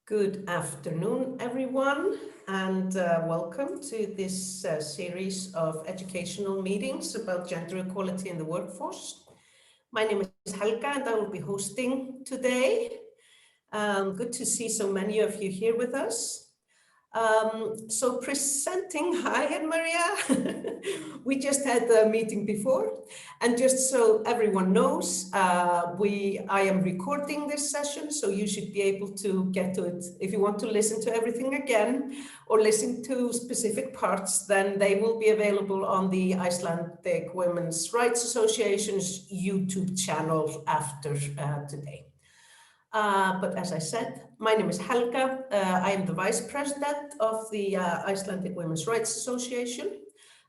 Good afternoon, everyone, and welcome to this series of educational meetings about gender equality in the workforce. My name is Helga, and I will be hosting today. Good to see so many of you here with us. So presenting, hi Maria, we just had the meeting before, and just so everyone knows, I am recording this session, so you should be able to get to it. If you want to listen to everything again or listen to specific parts, then they will be available on the Icelandic Women's Rights Association's YouTube channel after today. But as I said, my name is Helga. I am the Vice President of the Icelandic Women's Rights Association.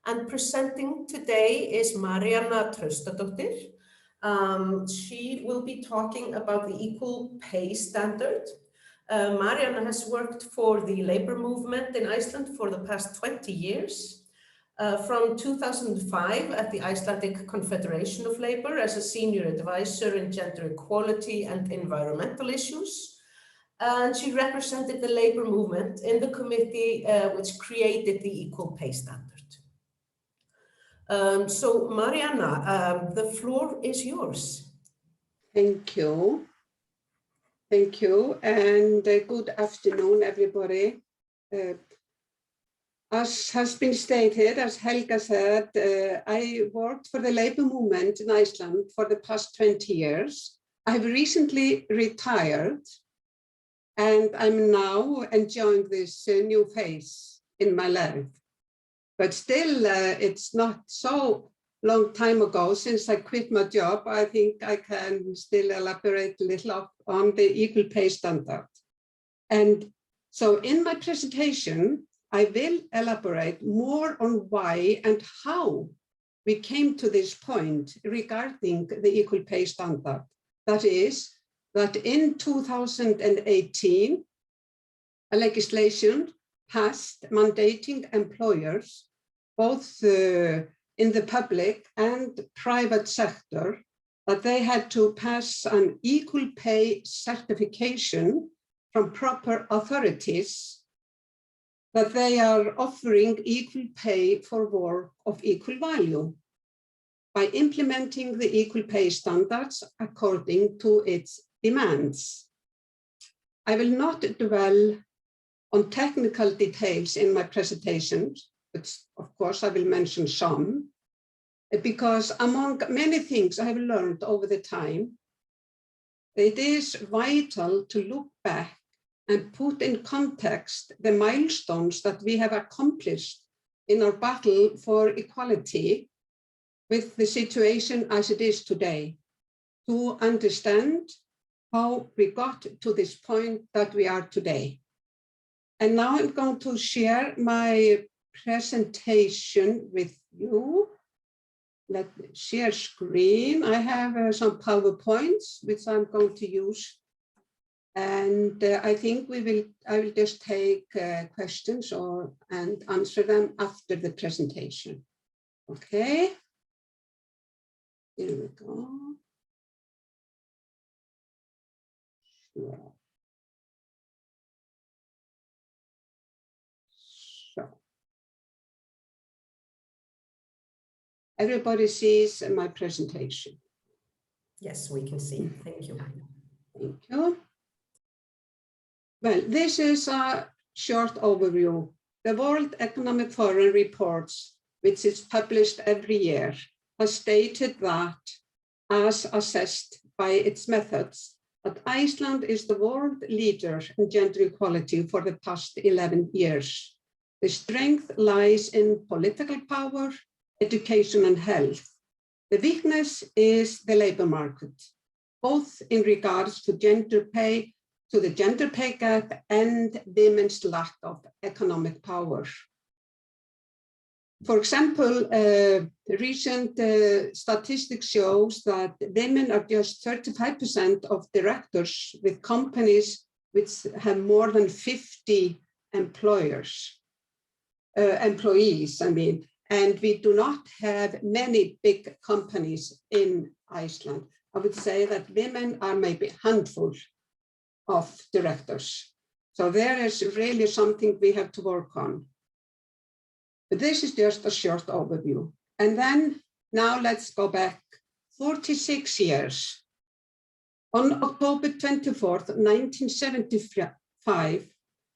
And presenting today is Maríanna Traustadóttir. She will be talking about the equal pay standard. Maríanna has worked for the labor movement in Iceland for the past 20 years. From 2005 at the Icelandic Confederation of Labour as a senior advisor in gender equality and environmental issues. And she represented the labour movement in the committee which created the equal pay standard. So Maríanna, the floor is yours. Thank you. Thank you, and good afternoon, everybody. As has been stated, as Helga said, I worked for the labour movement in Iceland for the past 20 years. I've recently retired, and I'm now enjoying this new phase in my life. But still, it's not so long time ago since I quit my job. I think I can still elaborate a little on the equal pay standard. And so in my presentation, I will elaborate more on why and how we came to this point regarding the equal pay standard. That is, that in 2018, a legislation passed mandating employers, both in the public and private sector, that they had to pass an equal pay certification from proper authorities that they are offering equal pay for work of equal value by implementing the equal pay standards according to its demands. I will not dwell on technical details in my presentation, but of course I will mention some, because among many things I have learned over the time, it is vital to look back and put in context the milestones that we have accomplished in our battle for equality with the situation as it is today, to understand how we got to this point that we are today. And now I'm going to share my presentation with you. Let me share screen. I have some PowerPoints, which I'm going to use. And I think I will just take questions and answer them after the presentation. Okay. Here we go. Sure. So everybody sees my presentation. Yes, we can see. Thank you. Thank you. Well, this is a short overview. The World Economic Forum reports, which is published every year, has stated that, as assessed by its methods, that Iceland is the world leader in gender equality for the past 11 years. The strength lies in political power, education, and health. The weakness is the labor market, both in regards to the gender pay gap and women's lack of economic power. For example, the recent statistics shows that women are just 35% of directors with companies which have more than 50 employees, and we do not have many big companies in Iceland. I would say that women are maybe a handful of directors. So there is really something we have to work on. But this is just a short overview. And then now let's go back 46 years. On October 24th, 1975,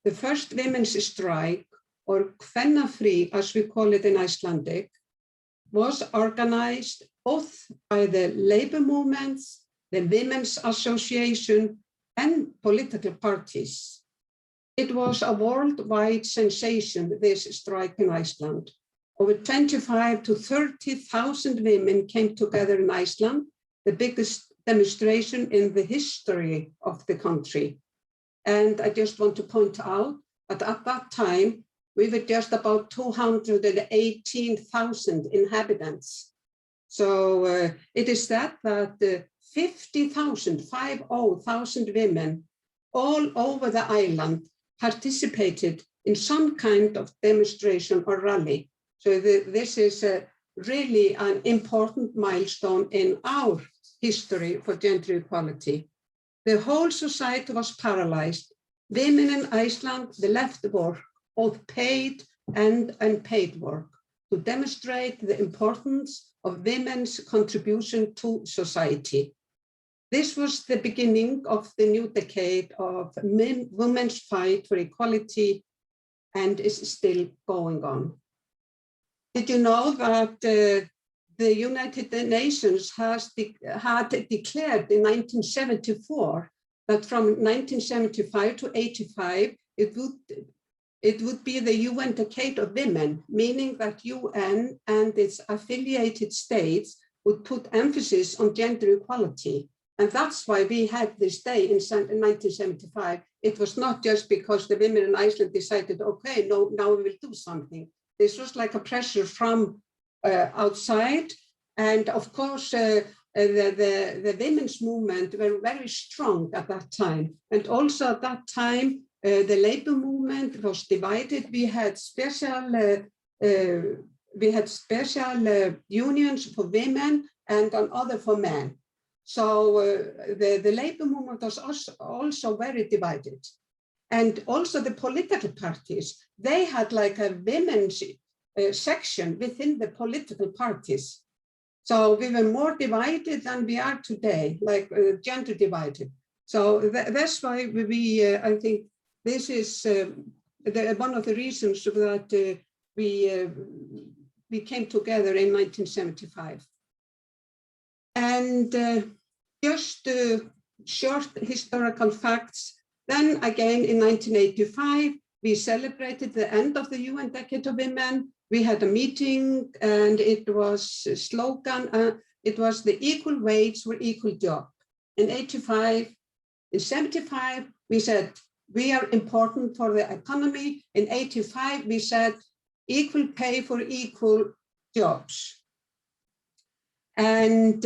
the first women's strike, or kvennafrí, as we call it in Icelandic, was organized both by the labor movements, the Women's Association, and political parties. It was a worldwide sensation, this strike in Iceland. Over 25 to 30,000 women came together in Iceland, the biggest demonstration in the history of the country. And I just want to point out that at that time, we were just about 218,000 inhabitants. So it is that 50,000 women all over the island participated in some kind of demonstration or rally. So this is really an important milestone in our history for gender equality. The whole society was paralyzed. Women in Iceland, they left work, both paid and unpaid work, to demonstrate the importance of women's contribution to society. This was the beginning of the new decade of women's fight for equality and is still going on. Did you know that the United Nations had declared in 1974 that from 1975 to 85, it would be the UN Decade of Women, meaning that UN and its affiliated states would put emphasis on gender equality. And that's why we had this day in 1975. It was not just because the women in Iceland decided, okay, no, now we will do something. This was like a pressure from outside. And of course, the women's movement were very strong at that time. And also at that time, the labor movement was divided. We had special unions for women and other for men. So the labor movement was also very divided. And also the political parties, they had like a women's section within the political parties. So we were more divided than we are today, like gender divided. So that's why I think this is one of the reasons that we came together in 1975. And just short historical facts. Then again in 1985, we celebrated the end of the UN Decade of Women. We had a meeting and it was a slogan, it was the equal wage for equal job. In 75, we said, we are important for the economy. In 85, we said, equal pay for equal jobs. And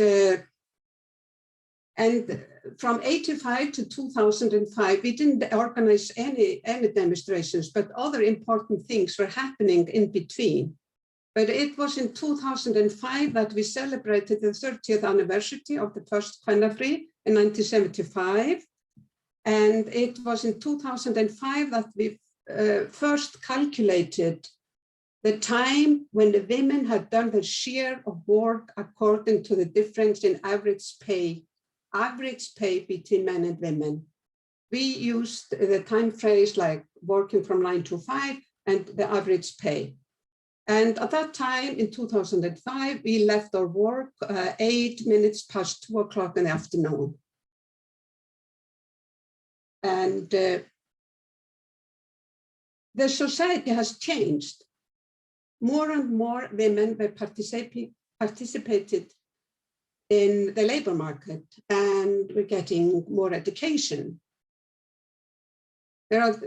from 85 to 2005, we didn't organize any demonstrations, but other important things were happening in between. But it was in 2005 that we celebrated the 30th anniversary of the first kvennafrí in 1975. And it was in 2005 that we first calculated the time when the women had done their share of work according to the difference in average pay between men and women. We used the time phrase like working from 9 to 5 and the average pay. And at that time in 2005, we left our work 8 minutes past 2 o'clock in the afternoon. And the society has changed. More and more women were participated in the labor market and we're getting more education. There are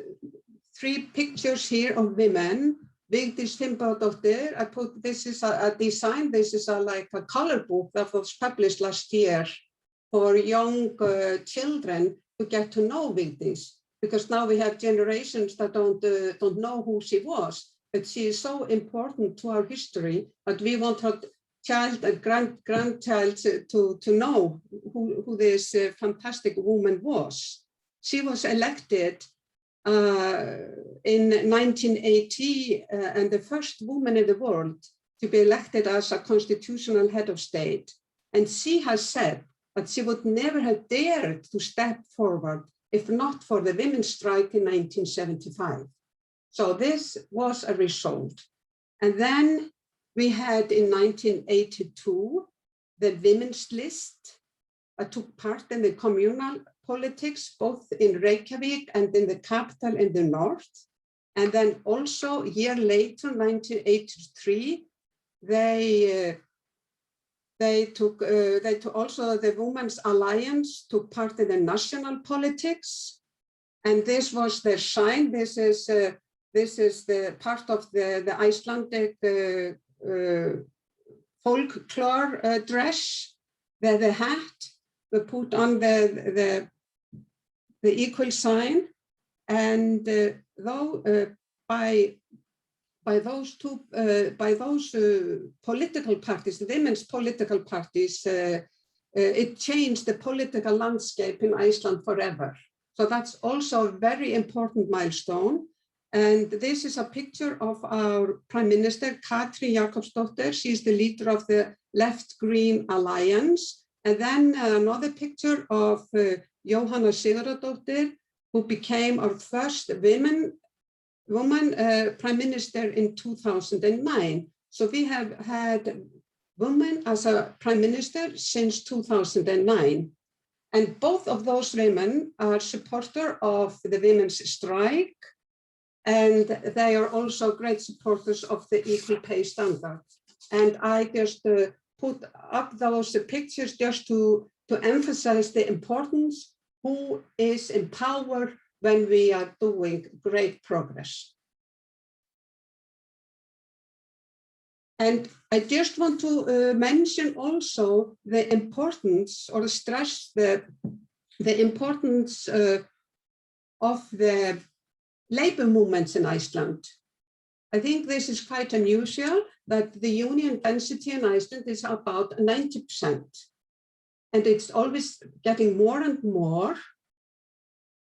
3 pictures here of women. Vigdís Finnbogadóttir, I put, this is a design, this is like a color book that was published last year for young children to get to know Vigdís, because now we have generations that don't know who she was, but she is so important to our history that we want her child and grandchild to know who this fantastic woman was. She was elected in 1980 and the first woman in the world to be elected as a constitutional head of state. And she has said that she would never have dared to step forward if not for the women's strike in 1975. So this was a result. And then we had in 1982, the women's list took part in the communal politics, both in Reykjavik and in the capital in the north. And then also a year later, 1983, they took also the Women's Alliance took part in the national politics. And this was their sign. This is the part of the Icelandic folklore dress, the hat, we put on the equal sign, and by those political parties, the women's political parties, it changed the political landscape in Iceland forever. So that's also a very important milestone. And this is a picture of our Prime Minister, Katrín Jakobsdóttir. She's the leader of the Left-Green Alliance. And then another picture of Johanna Sigurdardottir, who became our first woman Prime Minister in 2009. So we have had women as a Prime Minister since 2009. And both of those women are supporters of the women's strike, and they are also great supporters of the equal pay standard. And I just put up those pictures just to emphasize the importance, who is in power when we are doing great progress. And I just want to mention also the importance, or stress the importance of the labor movements in Iceland. I think this is quite unusual that the union density in Iceland is about 90%. And it's always getting more and more.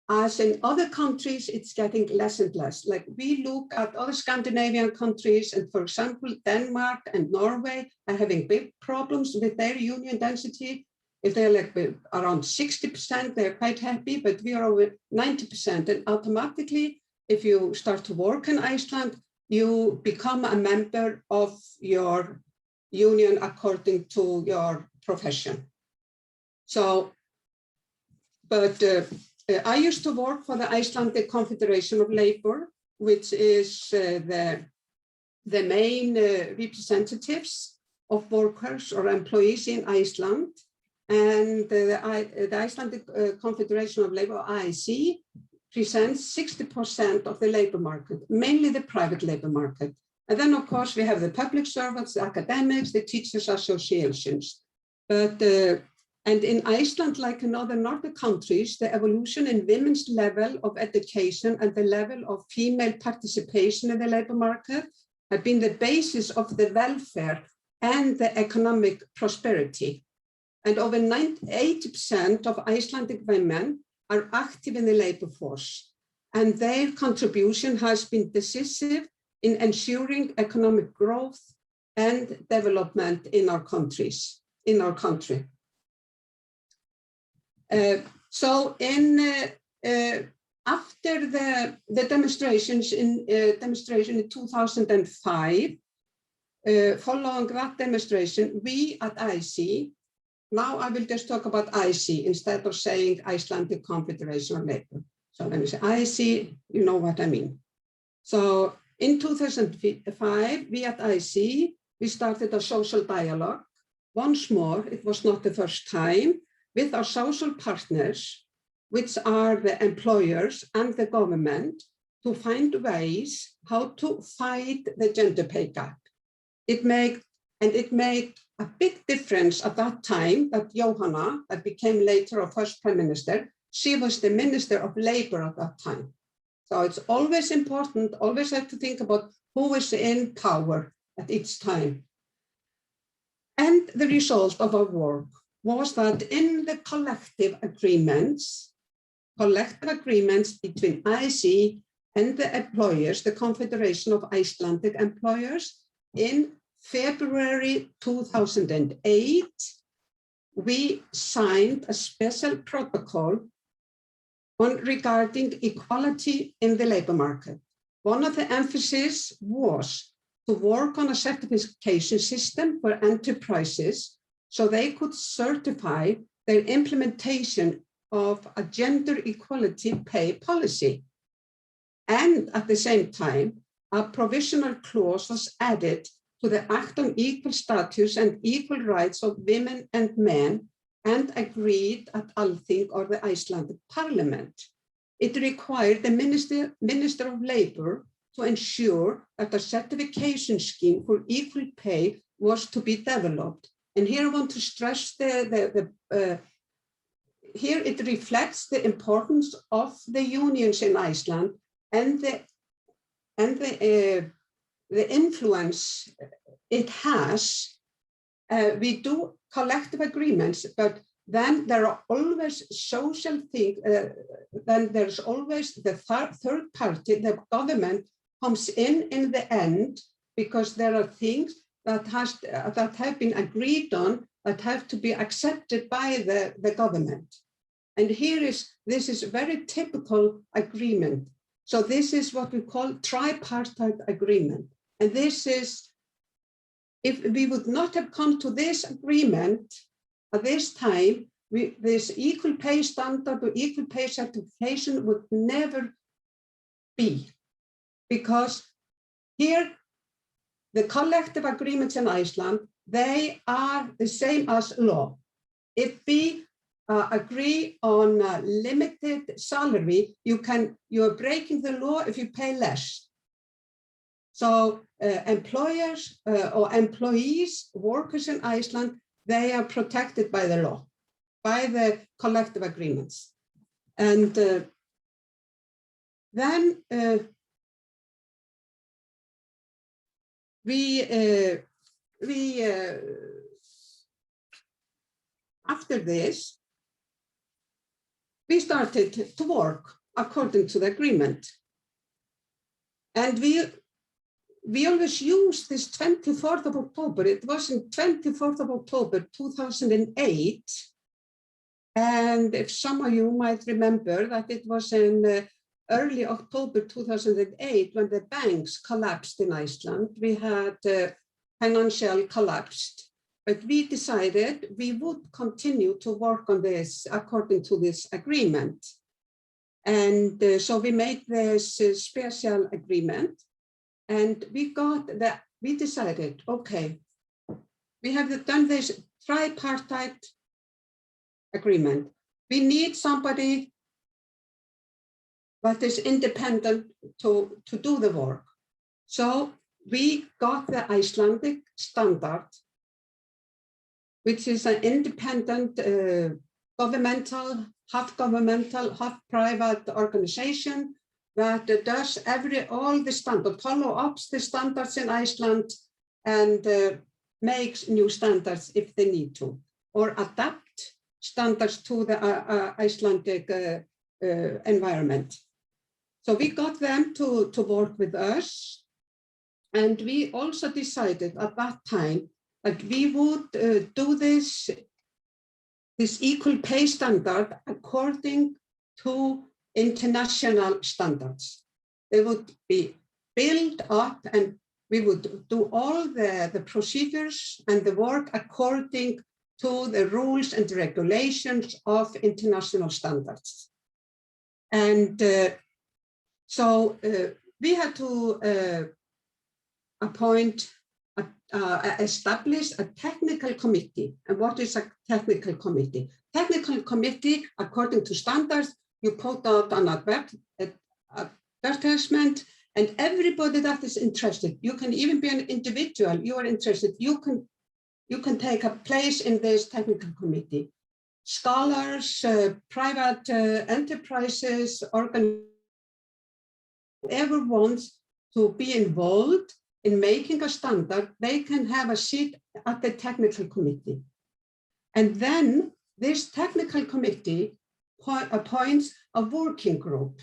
As in other countries, it's getting less and less. Like we look at other Scandinavian countries, and for example, Denmark and Norway are having big problems with their union density. If they're like around 60%, they're quite happy, but we are over 90%. And automatically, if you start to work in Iceland, you become a member of your union according to your profession. So, but I used to work for the Icelandic Confederation of Labor, which is the main representatives of workers or employees in Iceland. And the Icelandic Confederation of Labor, IC, presents 60% of the labor market, mainly the private labor market. And then, of course, we have the public servants, the academics, the teachers' associations. But and in Iceland, like in other Nordic countries, the evolution in women's level of education and the level of female participation in the labor market have been the basis of the welfare and the economic prosperity. And over 80% of Icelandic women are active in the labor force, and their contribution has been decisive in ensuring economic growth and development in our country. So after the demonstration in 2005, following that demonstration, we at IC, now I will just talk about IC instead of saying Icelandic Confederation of Labor. So when you say IC, you know what I mean. So in 2005, we at IC, we started a social dialogue. Once more, it was not the first time, with our social partners, which are the employers and the government, to find ways how to fight the gender pay gap. It made a big difference at that time that Johanna, that became later our first Prime Minister, she was the Minister of Labor at that time. So it's always important, always have to think about who is in power at each time. And the result of our work was that in the collective agreements, collective agreements between ISE and the employers, the Confederation of Icelandic Employers. In February 2008, we signed a special protocol regarding equality in the labor market. One of the emphasis was to work on a certification system for enterprises so they could certify their implementation of a gender equality pay policy. And at the same time, a provisional clause was added to the Act on Equal Status and Equal Rights of Women and Men and agreed at Alþing, or the Icelandic Parliament. It required the Minister of Labour to ensure that a certification scheme for equal pay was to be developed. And here I want to stress here it reflects the importance of the unions in Iceland and the influence it has. We do collective agreements, but then there are always social things. Then there's always the third party, the government comes in the end, because there are things that have been agreed on that have to be accepted by the government. And this is a very typical agreement. So this is what we call tripartite agreement. And this is, if we would not have come to this agreement at this time, this equal pay standard or equal pay certification would never be. Because here, the collective agreements in Iceland, they are the same as law. If we agree on a limited salary, you are breaking the law if you pay less. So employers or employees, workers in Iceland, they are protected by the law, by the collective agreements. And then after this, we started to work according to the agreement. And we always use this 24th of October. It was in 24th of October, 2008. And if some of you might remember that it was in early October 2008 when the banks collapsed in Iceland. We had financial collapse, but we decided we would continue to work on this according to this agreement. And so we made this special agreement, and we decided, okay, we have done this tripartite agreement. We need somebody that is independent to do the work. So we got the Icelandic standard, which is an independent governmental, half private organization that does all the standards, follow up the standards in Iceland and makes new standards if they need to, or adapt standards to the Icelandic environment. So we got them to work with us. And we also decided at that time that we would do this equal pay standard according to international standards. They would be built up, and we would do all the procedures and the work according to the rules and regulations of international standards. And so we had to establish a technical committee. And what is a technical committee? Technical committee, according to standards, you put out an advertisement, and everybody that is interested, you can even be an individual, you are interested, you can take a place in this technical committee. Scholars, private enterprises, whoever wants to be involved in making a standard, they can have a seat at the technical committee. And then this technical committee appoints a working group.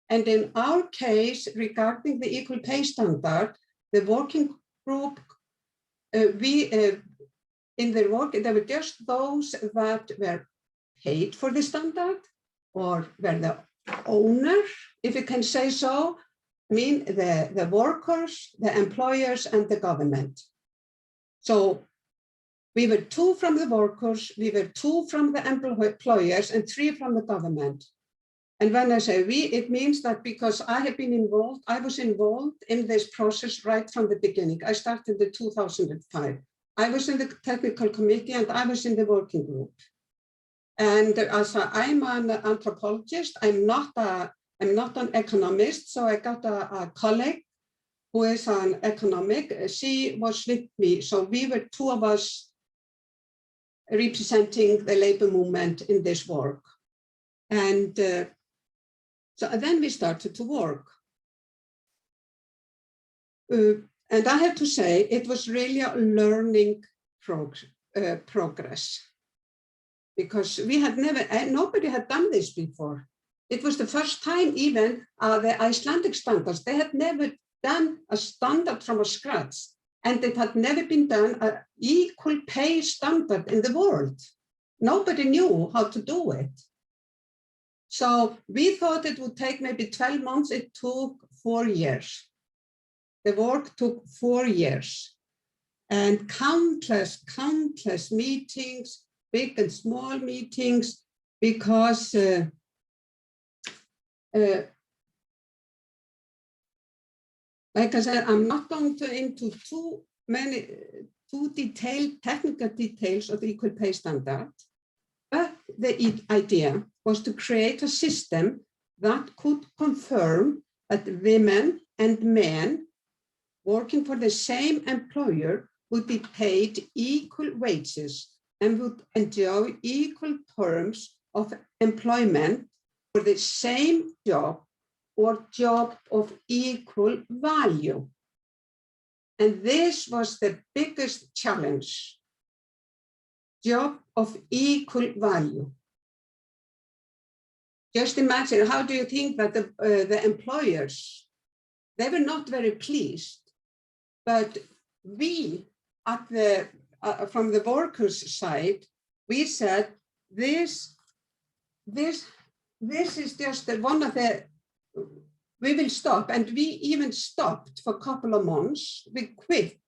And in our case, regarding the equal pay standard, the working group, in the work, there were just those that were paid for the standard or were the owner, if you can say so, mean the workers, the employers, and the government. So we were 2 from the workers, we were 2 from the employers, and 3 from the government. And when I say we, it means that because I have been involved, I was involved in this process right from the beginning. I started in 2005. I was in the technical committee and I was in the working group. And as I'm an anthropologist, I'm not an economist, so I got a colleague who is an economic. She was with me, so we were 2 of us representing the labor movement in this work. And so then we started to work. And I have to say, it was really a learning progress. Because we had nobody had done this before. It was the first time even the Icelandic standards, they had never done a standard from scratch, and it had never been done an equal pay standard in the world. Nobody knew how to do it. So we thought it would take maybe 12 months, it took 4 years. The work took 4 years, and countless meetings, big and small meetings, because like I said, I'm not going into too detailed technical details of the equal pay standard, but the idea was to create a system that could confirm that women and men working for the same employer would be paid equal wages and would enjoy equal terms of employment for the same job or job of equal value. And this was the biggest challenge, job of equal value. Just imagine, how do you think that the employers, they were not very pleased, but we at the from the workers' side, we said this is just one of the, we will stop, and we even stopped for a couple of months. We quit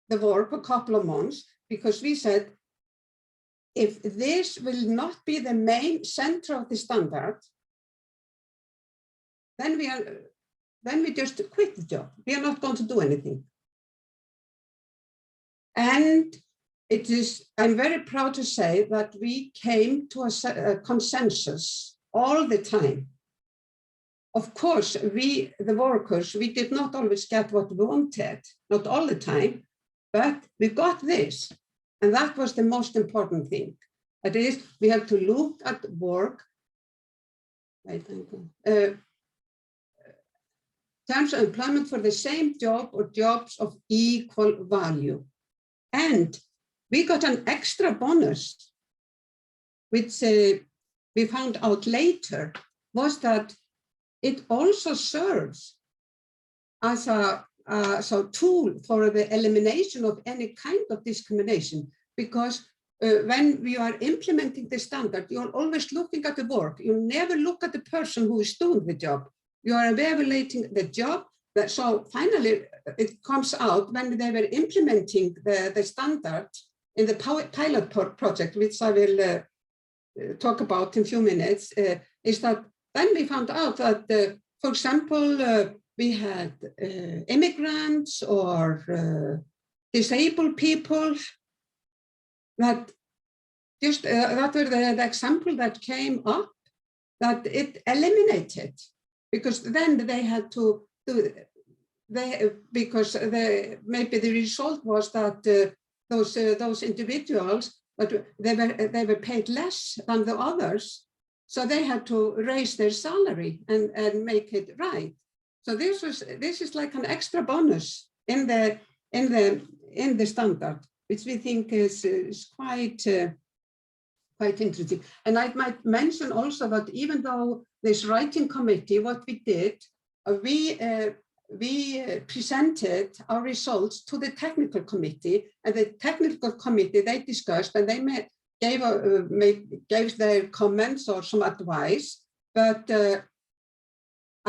the work for a couple of months because we said, if this will not be the main center of the standard, then we just quit the job. We are not going to do anything. And it is, I'm very proud to say that we came to a consensus all the time. Of course, we, the workers, we did not always get what we wanted, not all the time, but we got this. And that was the most important thing. That is, we have to look at work, terms of employment for the same job or jobs of equal value. And we got an extra bonus, which we found out later, was that it also serves as a tool for the elimination of any kind of discrimination, because when we are implementing the standard, you're always looking at the work. You never look at the person who is doing the job. You are evaluating the job. So finally, it comes out when they were implementing the standard in the pilot project, which I will talk about in a few minutes, is that then we found out that, for example, we had immigrants or disabled people that just that were the example that came up, that it eliminated, because then they had to do, because maybe the result was that those individuals, but they were paid less than the others, so they had to raise their salary and make it right. So this is like an extra bonus in the standard, which we think is quite quite interesting. And I might mention also that even though this writing committee, what we did, we presented our results to the technical committee, and the technical committee, they discussed and they gave their comments or some advice. But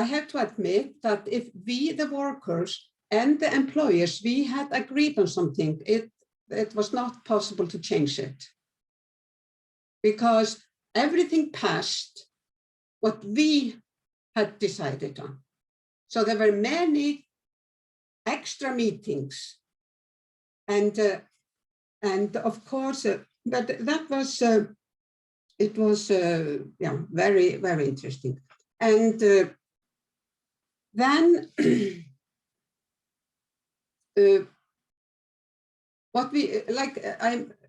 I have to admit that if we, the workers and the employers, we had agreed on something, it was not possible to change it, because everything passed what we had decided on. So there were many extra meetings, and of course, but that was it was yeah, very, very interesting. And then what we like,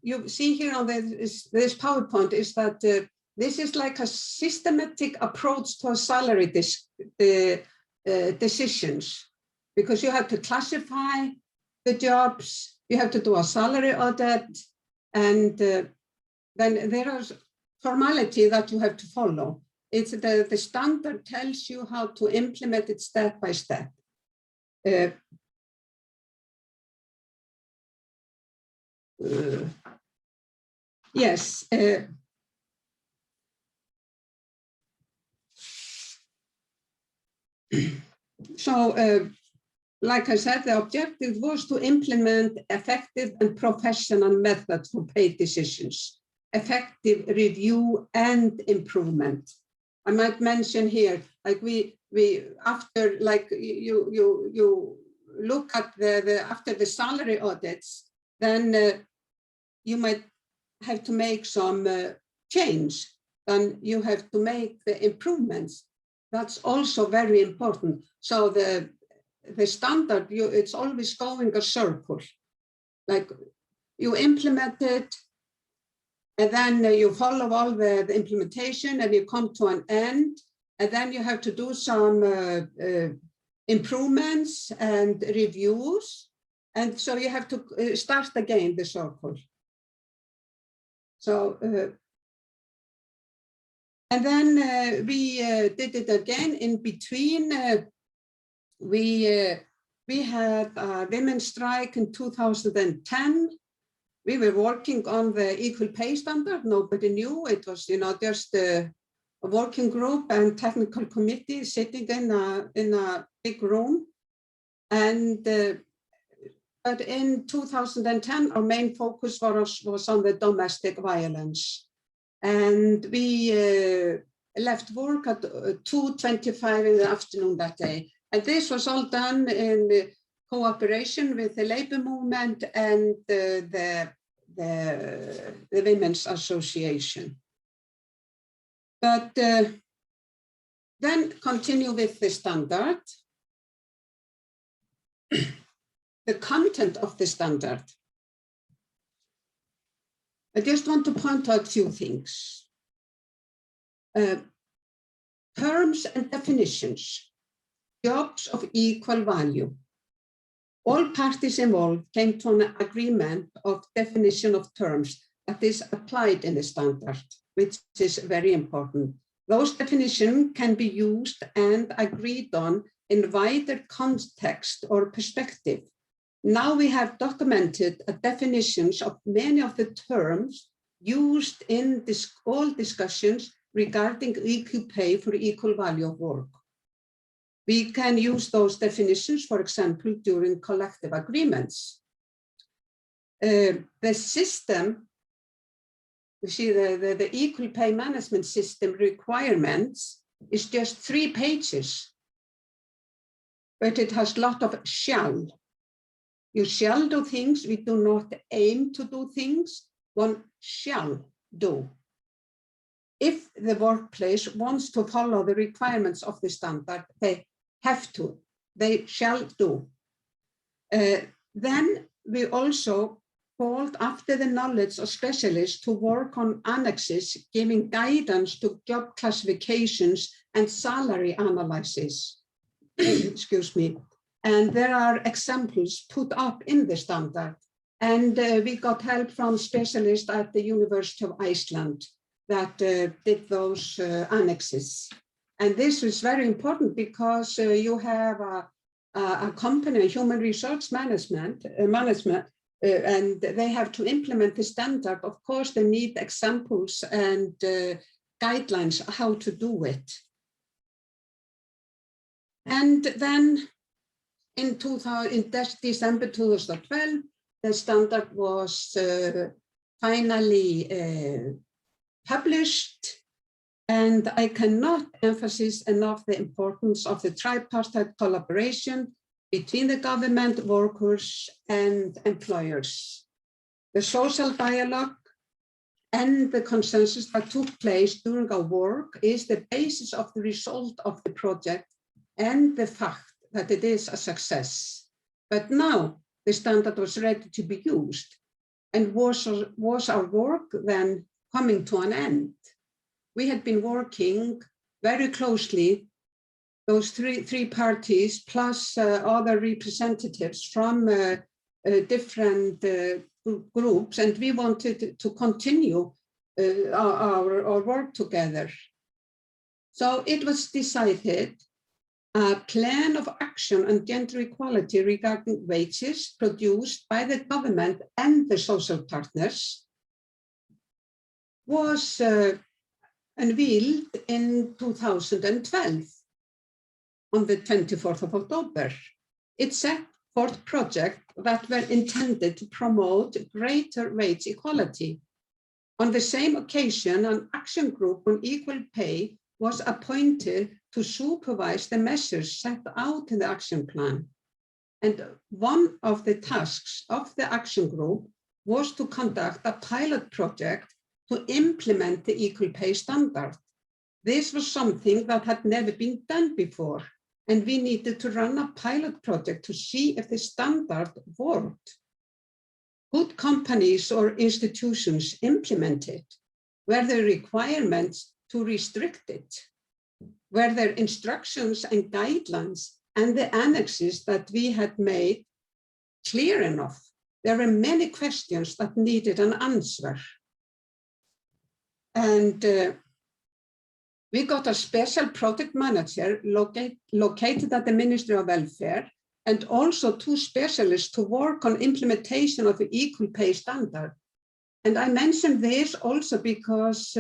you see here on this PowerPoint is that this is like a systematic approach to a salary decisions, because you have to classify the jobs, you have to do a salary audit, and then there is formality that you have to follow. It's the standard tells you how to implement it step by step. Yes. So, like I said, the objective was to implement effective and professional methods for pay decisions, effective review and improvement. I might mention here, like we after, like you look at after the salary audits, then you might have to make some change, and you have to make the improvements. That's also very important. So the standard, it's always going a circle. Like you implement it, and then you follow all the implementation, and you come to an end, and then you have to do some improvements and reviews, and so you have to start again the circle. So, and then we did it again in between. We had a women's strike in 2010. We were working on the equal pay standard. Nobody knew. It was, just a working group and technical committee sitting in a big room. And but in 2010, our main focus was on the domestic violence. And we left work at 2:25 in the afternoon that day. And this was all done in cooperation with the labor movement and the Women's Association. But then continue with the standard. The content of the standard. I just want to point out a few things. Terms and definitions. Jobs of equal value. All parties involved came to an agreement of definition of terms that is applied in the standard, which is very important. Those definitions can be used and agreed on in wider context or perspective. Now we have documented definitions of many of the terms used in all discussions regarding equal pay for equal value of work. We can use those definitions, for example, during collective agreements. The system, you see the equal pay management system requirements is just 3 pages, but it has a lot of shall. You shall do things, we do not aim to do things, one shall do. If the workplace wants to follow the requirements of the standard, they have to, they shall do. Then we also called after the knowledge of specialists to work on annexes, giving guidance to job classifications and salary analysis. Excuse me. And there are examples put up in the standard. And we got help from specialists at the University of Iceland that did those annexes. And this is very important because you have a company, human resource management, and they have to implement the standard. Of course, they need examples and guidelines how to do it. And then in December 2012, the standard was finally published. And I cannot emphasize enough the importance of the tripartite collaboration between the government, workers, and employers. The social dialogue and the consensus that took place during our work is the basis of the result of the project and the fact that it is a success. But now the standard was ready to be used, and was our work then coming to an end? We had been working very closely, those three parties plus other representatives from different groups, and we wanted to continue our work together. So it was decided a plan of action on gender equality regarding wages produced by the government and the social partners was unveiled in 2012 on the 24th of October. It set forth projects that were intended to promote greater wage equality. On the same occasion, an action group on equal pay was appointed to supervise the measures set out in the action plan. And one of the tasks of the action group was to conduct a pilot project to implement the equal pay standard. This was something that had never been done before, and we needed to run a pilot project to see if the standard worked. Could companies or institutions implement it? Were there requirements to restrict it? Were there instructions and guidelines and the annexes that we had made clear enough? There were many questions that needed an answer. And we got a special project manager located at the Ministry of Welfare, and also 2 specialists to work on implementation of the equal pay standard. And I mention this also because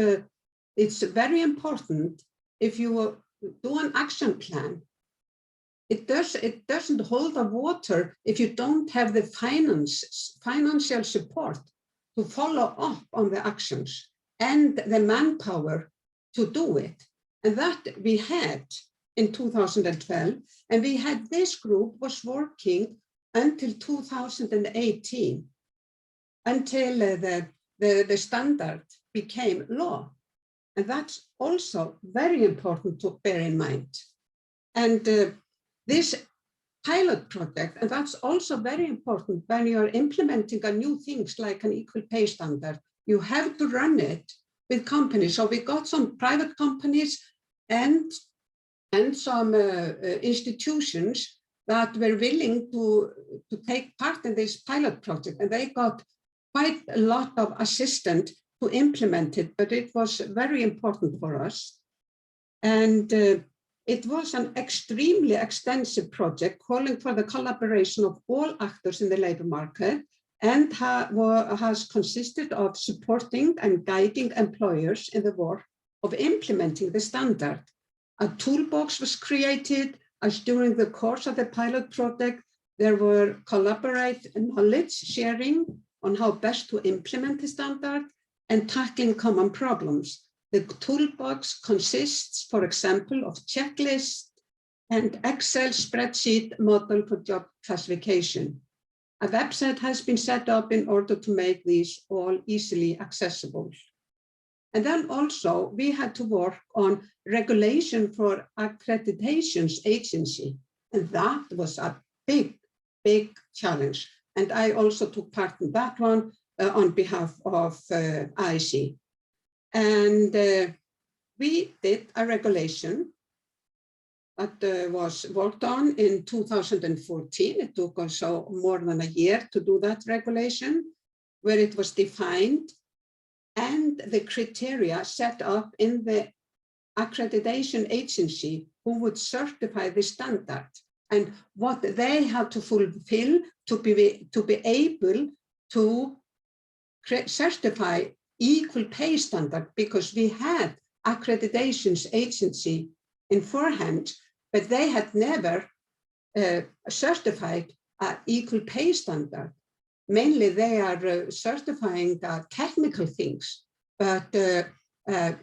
it's very important. If you do an action plan, it doesn't hold the water if you don't have the financial support to follow up on the actions and the manpower to do it. And that we had in 2012, and we had this group was working until 2018, until the standard became law. And that's also very important to bear in mind. And this pilot project, and that's also very important when you're implementing a new things like an equal pay standard, you have to run it with companies. So we got some private companies and some institutions that were willing to take part in this pilot project, and they got quite a lot of assistance to implement it, but it was very important for us. And it was an extremely extensive project calling for the collaboration of all actors in the labor market, and has consisted of supporting and guiding employers in the work of implementing the standard. A toolbox was created as during the course of the pilot project, there were collaborate knowledge sharing on how best to implement the standard and tackling common problems. The toolbox consists, for example, of checklists and Excel spreadsheet model for job classification. A website has been set up in order to make these all easily accessible. And then also we had to work on regulation for accreditations agency. And that was a big, big challenge. And I also took part in that one on behalf of IC. And we did a regulation that was worked on in 2014. It took also more than a year to do that regulation, where it was defined and the criteria set up in the accreditation agency who would certify the standard and what they had to fulfill to be able to certify equal pay standard, because we had accreditations agency in forehand, but they had never certified equal pay standard. Mainly they are certifying technical things, but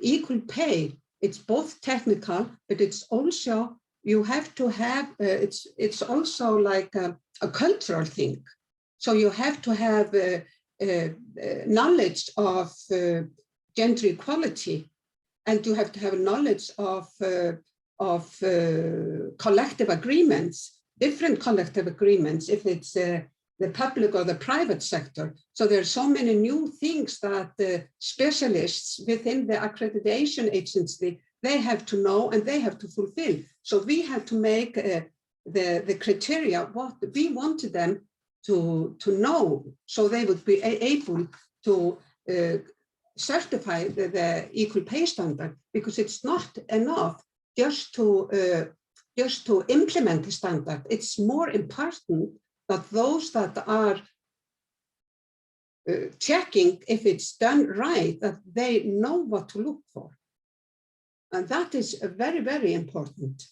equal pay, it's both technical, but it's also, you have to have, it's also like a cultural thing. So you have to have knowledge of gender equality, and you have to have knowledge of collective agreements, different collective agreements, if it's the public or the private sector. So there are so many new things that the specialists within the accreditation agency, they have to know and they have to fulfill. So we have to make the criteria, what we wanted them to know, so they would be able to certify the equal pay standard, because it's not enough just to implement the standard. It's more important that those that are checking if it's done right, that they know what to look for. And that is very, very important.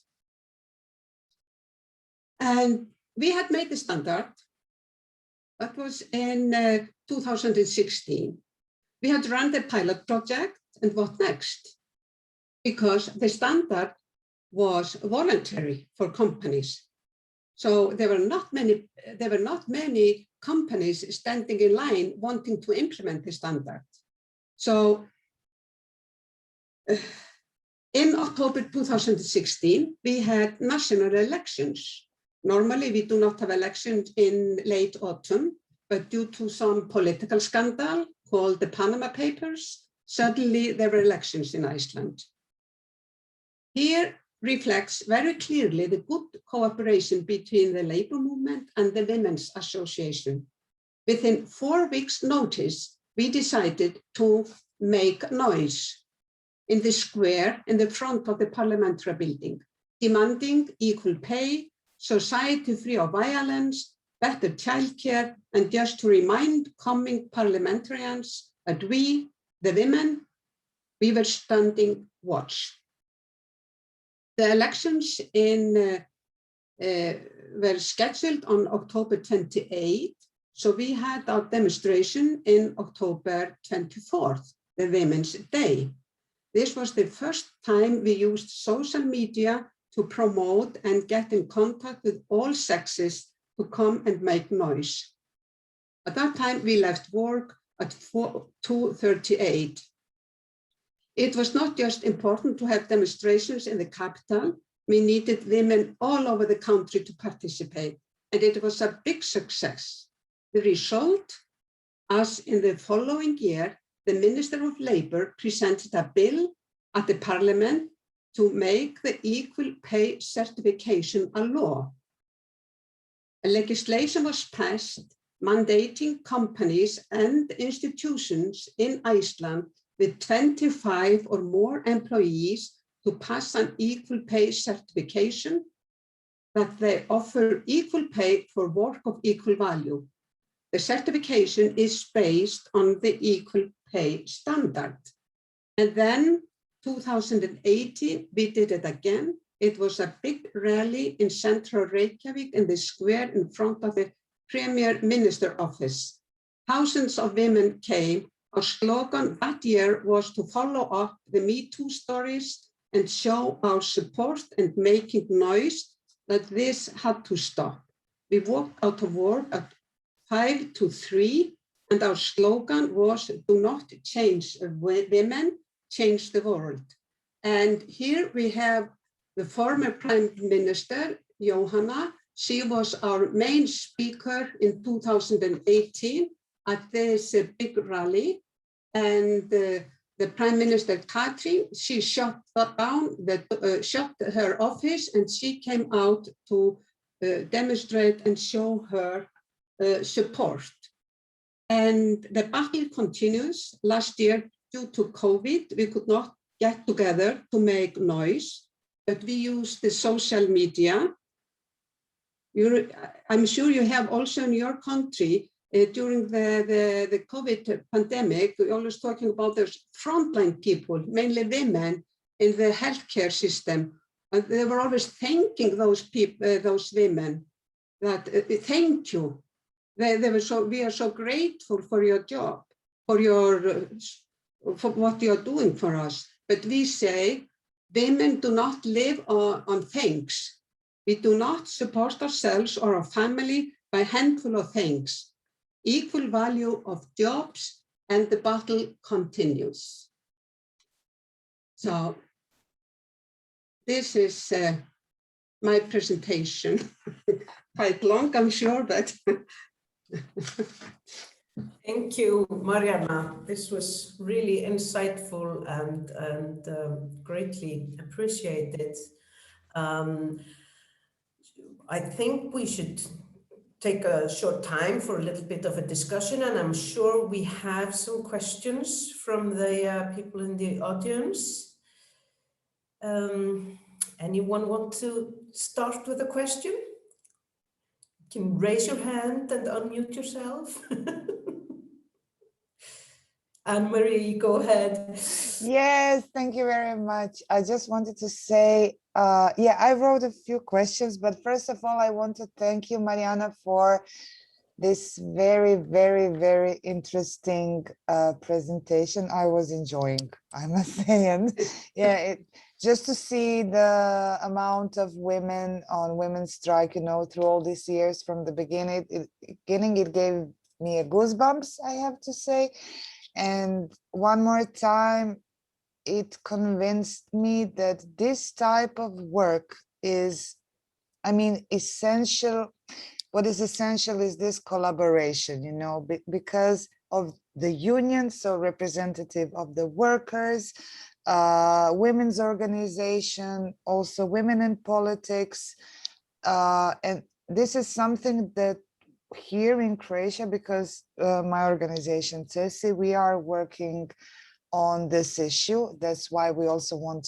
And we had made the standard. That was in 2016. We had run the pilot project, and what next? Because the standard was voluntary for companies. So there were not many companies standing in line wanting to implement the standard. So in October 2016, we had national elections. Normally, we do not have elections in late autumn, but due to some political scandal called the Panama Papers, suddenly there were elections in Iceland. Here reflects very clearly the good cooperation between the labor movement and the Women's Association. Within 4 weeks' notice, we decided to make noise in the square in the front of the parliamentary building, demanding equal pay, society free of violence, better childcare, and just to remind coming parliamentarians that we, the women, we were standing watch. The elections were scheduled on October 28, so we had our demonstration in October 24th, the Women's Day. This was the first time we used social media to promote and get in contact with all sexes to come and make noise. At that time, we left work at 2:38. It was not just important to have demonstrations in the capital, we needed women all over the country to participate, and it was a big success. The result, as in the following year, the Minister of Labour presented a bill at the Parliament to make the equal pay certification a law. A legislation was passed mandating companies and institutions in Iceland with 25 or more employees to pass an equal pay certification that they offer equal pay for work of equal value. The certification is based on the equal pay standard. And then 2018, we did it again. It was a big rally in central Reykjavik in the square in front of the Premier Minister office. Thousands of women came. Our slogan that year was to follow up the Me Too stories and show our support and making noise that this had to stop. We walked out of work at 5 to 3, and our slogan was, do not change women, change the world. And here we have the former Prime Minister, Johanna. She was our main speaker in 2018 at this big rally. And the Prime Minister Katrin, she shut down, shut her office, and she came out to demonstrate and show her support. And the battle continues. Last year, due to COVID, we could not get together to make noise, but we used the social media. I'm sure you have also in your country, during the COVID pandemic, we're always talking about those frontline people, mainly women in the healthcare system. And they were always thanking those people, those women, that thank you. They were so, we are so grateful for your job, for what you're doing for us. But we say, women do not live on thanks. We do not support ourselves or our family by a handful of things. Equal value of jobs, and the battle continues. So this is my presentation. Quite long, I'm sure, but thank you, Maríanna. This was really insightful and greatly appreciated. I think we should take a short time for a little bit of a discussion, and I'm sure we have some questions from the people in the audience. Anyone want to start with a question? You can raise your hand and unmute yourself. Anne-Marie, go ahead. Yes, thank you very much. I just wanted to say, yeah, I wrote a few questions, but first of all, I want to thank you, Maríanna, for this very, very, very interesting presentation. I was enjoying, I must say. And yeah, just to see the amount of women on women's strike, you know, through all these years from the beginning, it gave me a goosebumps, I have to say. And one more time, it convinced me that this type of work is, I mean, essential. What is essential is this collaboration, you know, because of the union, so representative of the workers, women's organization, also women in politics. And this is something that here in Croatia, because my organization CESI, we are working on this issue. That's why we also wanted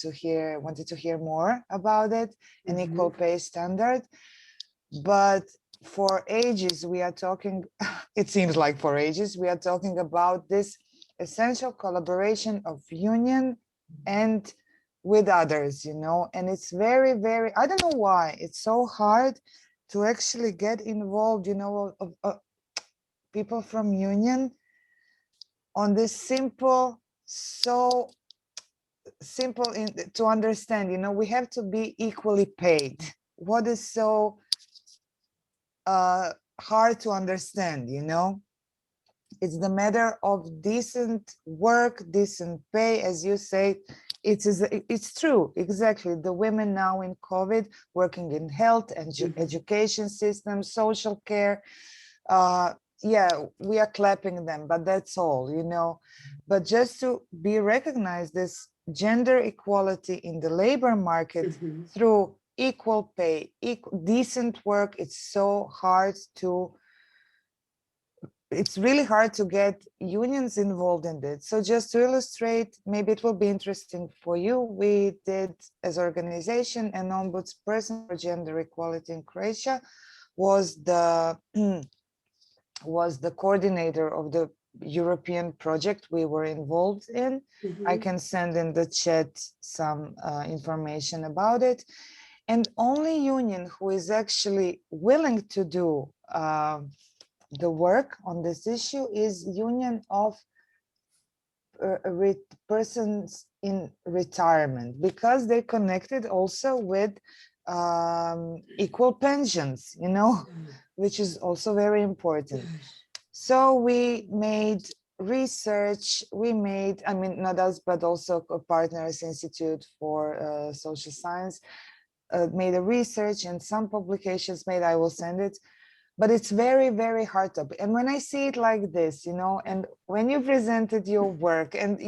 to hear more about it, an equal pay standard. But for ages, we are talking, it seems like for ages, we are talking about this essential collaboration of union and with others, you know, and it's very, very, I don't know why, it's so hard to actually get involved, you know, people from union on this simple, so simple to understand, you know, we have to be equally paid. What is so hard to understand, you know? It's the matter of decent work, decent pay, as you say. It's true, exactly. The women now in COVID working in health and education system, social care, yeah, we are clapping them, but that's all, you know. But just to be recognized, this gender equality in the labor market through equal pay, decent work, it's so hard to, it's really hard to get unions involved in it. So just to illustrate, maybe it will be interesting for you, we did as organization an ombudsperson for gender equality in Croatia, was the coordinator of the European project we were involved in. I can send in the chat some information about it. And only union who is actually willing to do the work on this issue is union of persons in retirement, because they connected also with equal pensions, you know, which is also very important. So we made research, I mean, not us, but also Partners Institute for Social Science, made a research and some publications made, I will send it. But it's very, very hard to, and when I see it like this, you know, and when you presented your work and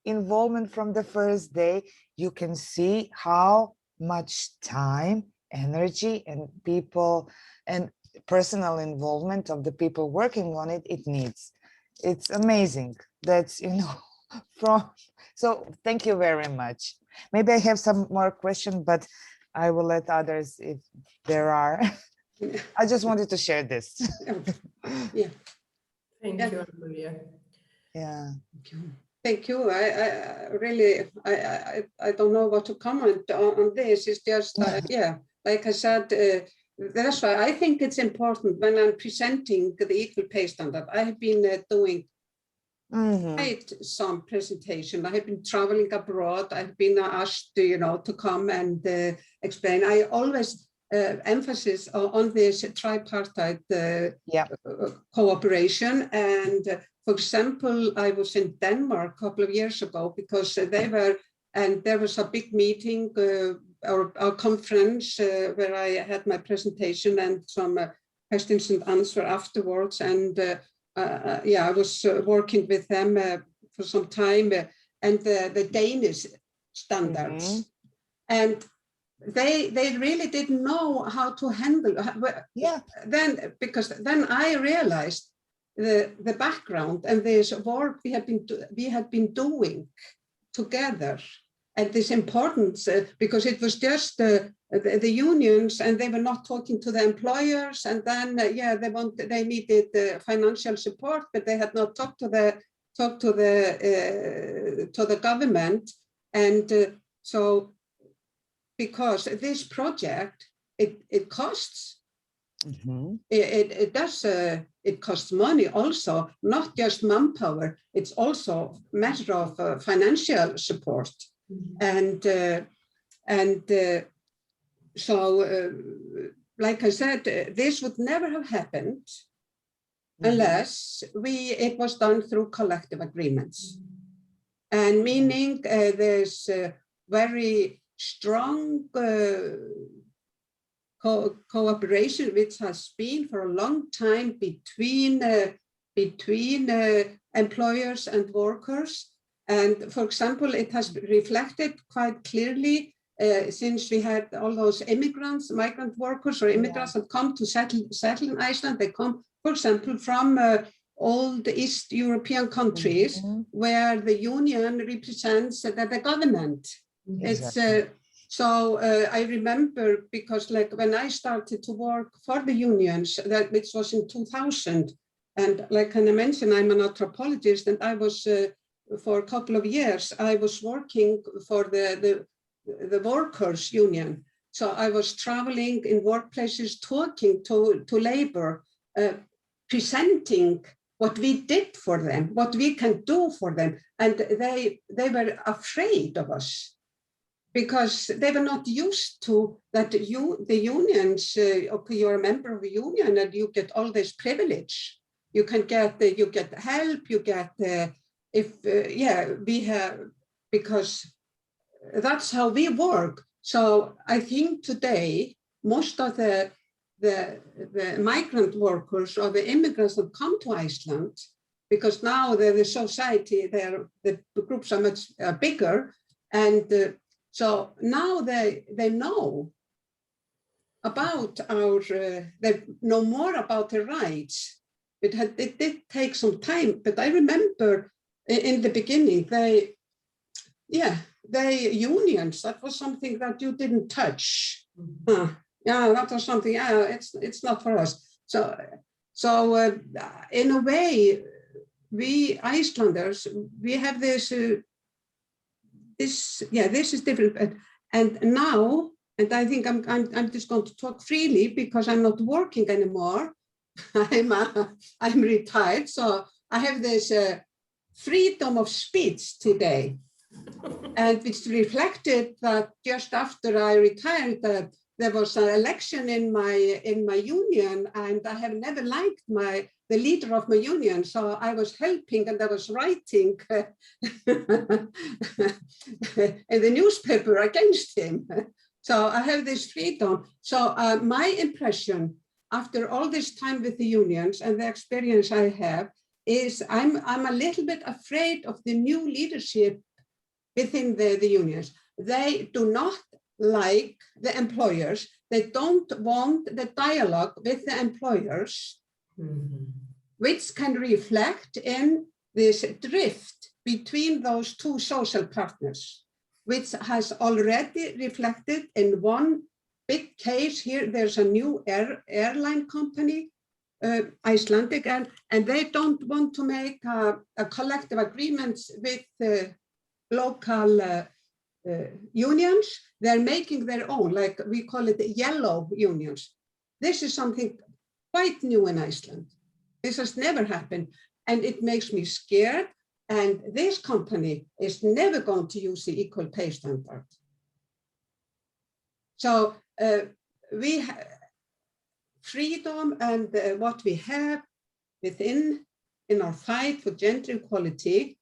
involvement from the first day, you can see how much time, energy, and people and personal involvement of the people working on it, it needs. It's amazing. That's, you know, from, so thank you very much. Maybe I have some more questions, but I will let others if there are. I just wanted to share this. Yeah. Thank Yeah. you, Maria. Yeah. Thank you. I really, I don't know what to comment on this. It's just, yeah, like I said, that's why I think it's important when I'm presenting the equal pay standard. I have been doing quite some presentation. I have been traveling abroad. I've been asked, you know, to come and explain. I always emphasis on this tripartite cooperation. And for example, I was in Denmark a couple of years ago because they were, and there was a big meeting or a conference where I had my presentation and some questions and answer afterwards. And yeah, I was working with them for some time and the Danish standards. And they really didn't know how to handle. Then, because then I realized the background and this work we had been doing together, and this importance because it was just the unions, and they were not talking to the employers, and then yeah, they needed financial support, but they had not talked to the government, and so because this project it costs. It does. It costs money also, not just manpower. It's also a matter of financial support, and so, like I said, this would never have happened unless it was done through collective agreements, and meaning there's very strong cooperation which has been for a long time between employers and workers. And for example, it has reflected quite clearly since we had all those migrant workers or immigrants that come to settle in Iceland. They come, for example, from all the East European countries where the union represents the government. It's so I remember, because like when I started to work for the unions, which was in 2000, and like I mentioned, I'm an anthropologist, and I was for a couple of years I was working for the workers' union. So I was traveling in workplaces, talking to labor, presenting what we did for them, what we can do for them, and they were afraid of us, because they were not used to that. The unions, okay, you're a member of a union and you get all this privilege. You can get you get help. You get we have, because that's how we work. So I think today most of the migrant workers or the immigrants that come to Iceland, because now the society, the groups are much bigger, and so now they know about they know more about their rights. It did take some time, but I remember in the beginning, unions, that was something that you didn't touch. Yeah, that was something, it's not for us. So in a way, we Icelanders, we have this, this is different. And now, and I think I'm just going to talk freely because I'm not working anymore. I'm retired, so I have this freedom of speech today, and it's reflected that just after I retired, there was an election in my union, and I have never liked the leader of my union, so I was helping and I was writing in the newspaper against him. So I have this freedom. So my impression after all this time with the unions and the experience I have is I'm a little bit afraid of the new leadership within the unions. They do not like the employers. They don't want the dialogue with the employers, which can reflect in this drift between those two social partners, which has already reflected in one big case here. There's a new airline company, Icelandic, and they don't want to make a collective agreements with local unions. They're making their own, like we call it yellow unions. This is something quite new in Iceland. This has never happened, and it makes me scared. And this company is never going to use the equal pay standard. So we have freedom, and what we have within in our fight for gender equality,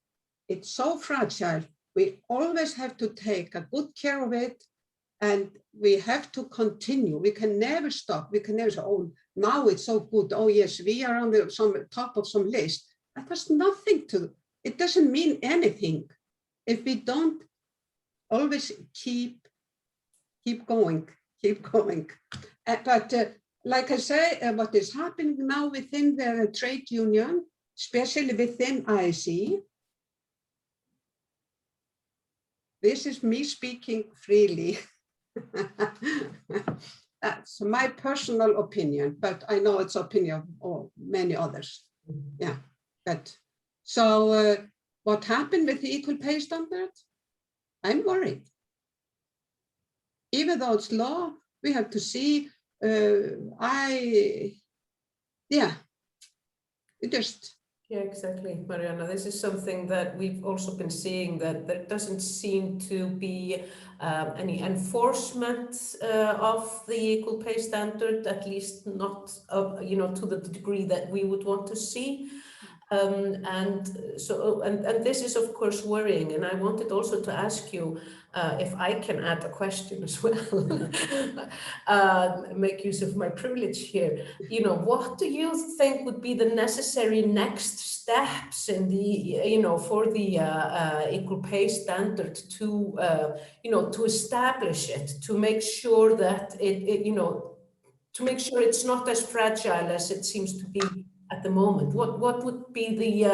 it's so fragile. We always have to take a good care of it, and we have to continue. We can never stop. We can never say, oh, now it's so good. Oh yes, we are on the top of some list. That has nothing to, it doesn't mean anything if we don't always keep going. But like I say, what is happening now within the trade union, especially within ISE, this is me speaking freely. That's my personal opinion, but I know it's opinion of many others. Yeah, but so what happened with the equal pay standard? I'm worried. Even though it's law, we have to see. Yeah, exactly, Maríanna. This is something that we've also been seeing, that there doesn't seem to be any enforcement of the equal pay standard, at least not, to the degree that we would want to see. And this is of course worrying, and I wanted also to ask you if I can add a question as well, make use of my privilege here. What do you think would be the necessary next steps in the, for the equal pay standard to, to establish it, to make sure that to make sure it's not as fragile as it seems to be at the moment? What would be the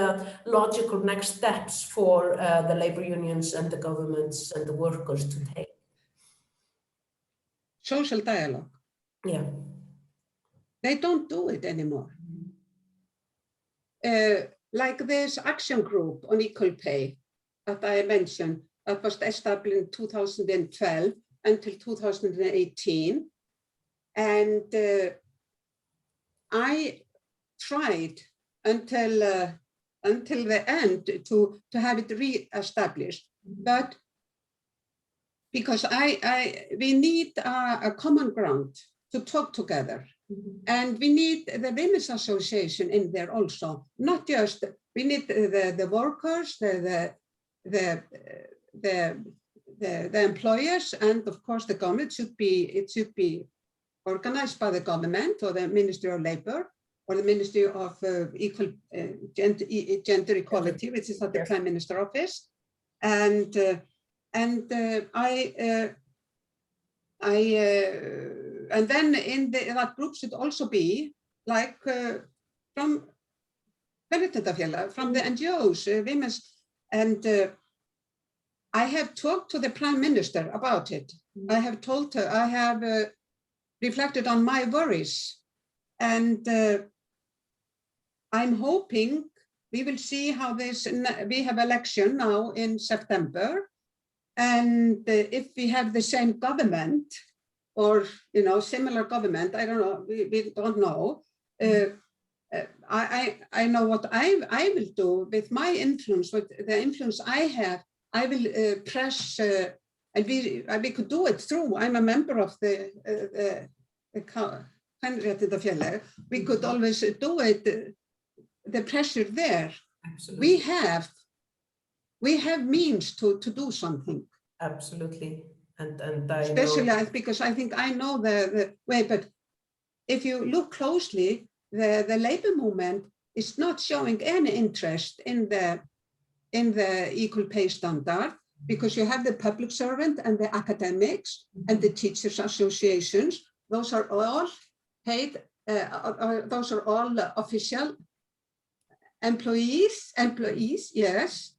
logical next steps for the labor unions and the governments and the workers to take? Social dialogue. Yeah. They don't do it anymore. Like this action group on equal pay that I mentioned, that was established in 2012 until 2018. And I tried until the end to have it re-established, but because we need a common ground to talk together, and we need the Women's Association in there also. Not just, we need the workers, the employers, and of course the government should be organized by the government or the Ministry of Labor, or the Ministry of Gender Equality, which is at the Prime Minister office, and then in that group should also be like from the NGOs, women's, and I have talked to the Prime Minister about it. I have told her, I have reflected on my worries, and I'm hoping we will see how this, we have election now in September, and if we have the same government or similar government, I don't know, we don't know. I know what I will do with my influence, with the influence I have. I will press, and we could do it through. I'm a member of the we could always do it. The pressure there. Absolutely. We have means to do something. Absolutely, and I especially know, because I think I know the way. But if you look closely, the labor movement is not showing any interest in the equal pay standard. because you have the public servant and the academics and the teachers associations. Those are all paid, those are all official employees, yes.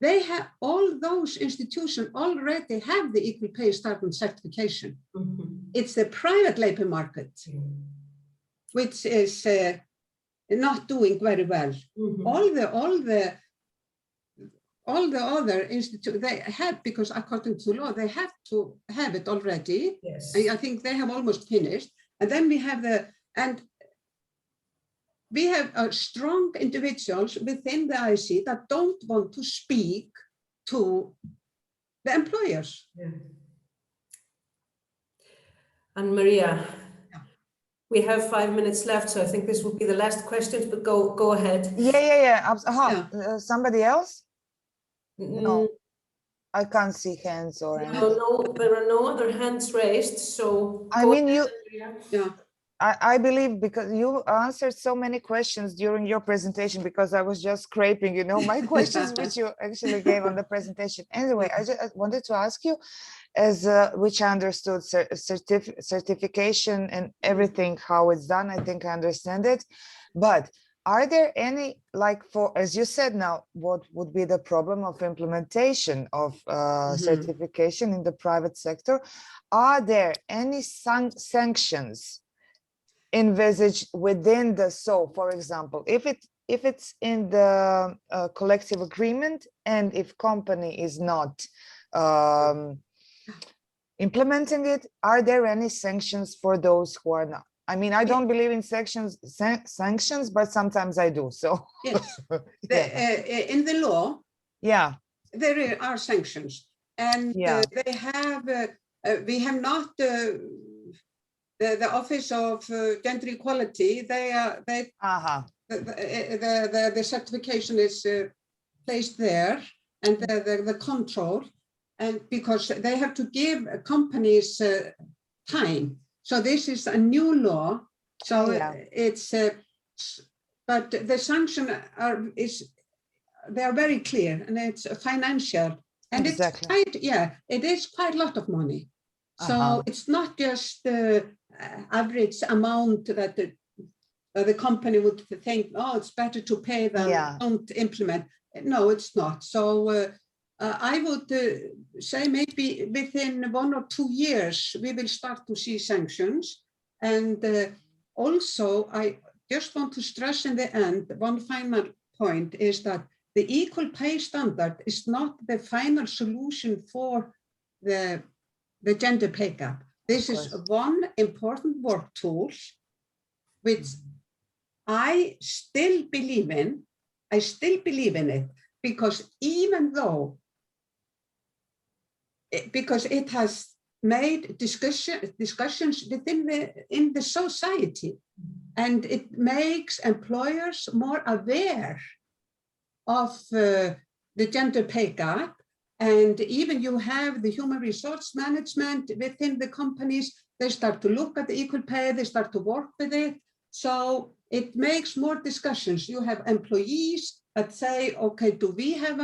They have, all those institutions already have the equal pay standard certification. It's the private labor market, which is not doing very well. All the other institutes, they have, because according to law, they have to have it already. Yes. I think they have almost finished. And then we have strong individuals within the IC that don't want to speak to the employers. Yeah. And Maria, we have 5 minutes left, so I think this will be the last questions, but go ahead. Yeah. Somebody else? No, Mm, I can't see hands or anything. no, there are no other hands raised, so I go mean, ahead, Maria. I believe because you answered so many questions during your presentation, because I was just scraping, my questions which you actually gave on the presentation. Anyway, I just wanted to ask you, as which I understood certification and everything, how it's done, I think I understand it. But are there any, like, for, as you said now, what would be the problem of implementation of certification in the private sector? Are there any sanctions envisaged within the for example, if it's in the collective agreement, and if company is not implementing it, are there any sanctions for those who are not? I mean, I don't believe in sanctions, but sometimes I do. So yes, in the law, there are sanctions, and they have. We have not. The Office of Gender Equality, the certification is placed there, and the control, and because they have to give companies time. So this is a new law. So it's, but the sanction they are very clear, and it's financial, and it's quite, it is quite a lot of money. So it's not just the average amount that the company would think, oh, it's better to pay than don't implement. No, it's not. So I would say maybe within 1 or 2 years, we will start to see sanctions. And also, I just want to stress in the end, one final point is that the equal pay standard is not the final solution for the gender pay gap. This is one important work tool, which I still believe in. I still believe in it, because even though, because it has made discussions within the society, and it makes employers more aware of the gender pay gap. And even you have the human resource management within the companies, they start to look at the equal pay, they start to work with it. So it makes more discussions. You have employees that say, okay, do we have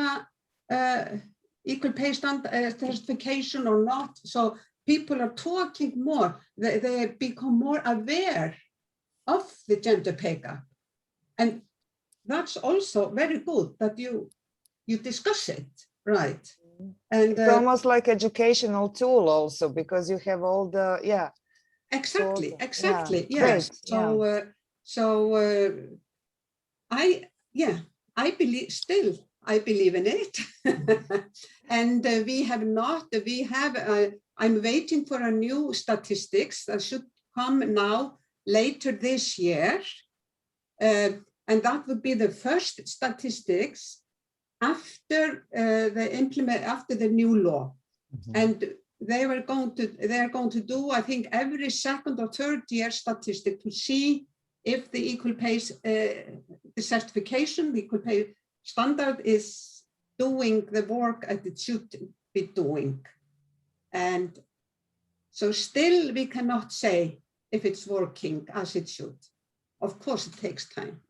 a equal pay standard certification or not? So people are talking more, they become more aware of the gender pay gap. And that's also very good that you discuss it, right? And it's almost like educational tool also, because you have all the exactly yes. Great. I believe in it. And I'm waiting for a new statistics that should come now later this year, and that would be the first statistics after the new law. And they are going to do, I think, every second or third year statistic to see if the equal pay, the certification, the equal pay standard is doing the work that it should be doing. And so still we cannot say if it's working as it should. Of course, it takes time.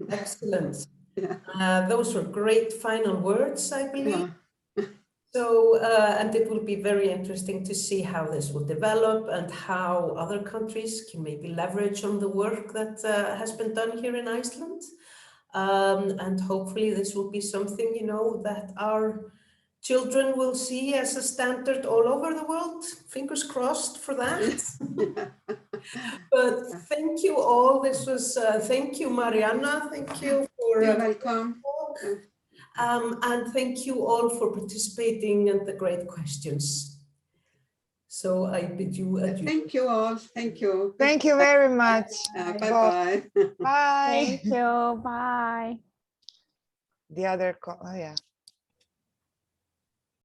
Excellent. Yeah. Those were great final words, I believe. Yeah. So, and it will be very interesting to see how this will develop and how other countries can maybe leverage on the work that has been done here in Iceland. And hopefully this will be something, you know, that our children will see as a standard all over the world. Fingers crossed for that. Yes. But thank you all. This was, thank you, Maríanna. Thank you for You're welcome. talk. And thank you all for participating and the great questions. So I bid you adieu. Thank you all. Thank you. Thank you very much. Bye-bye. Bye. Thank you. Bye. The other, oh yeah.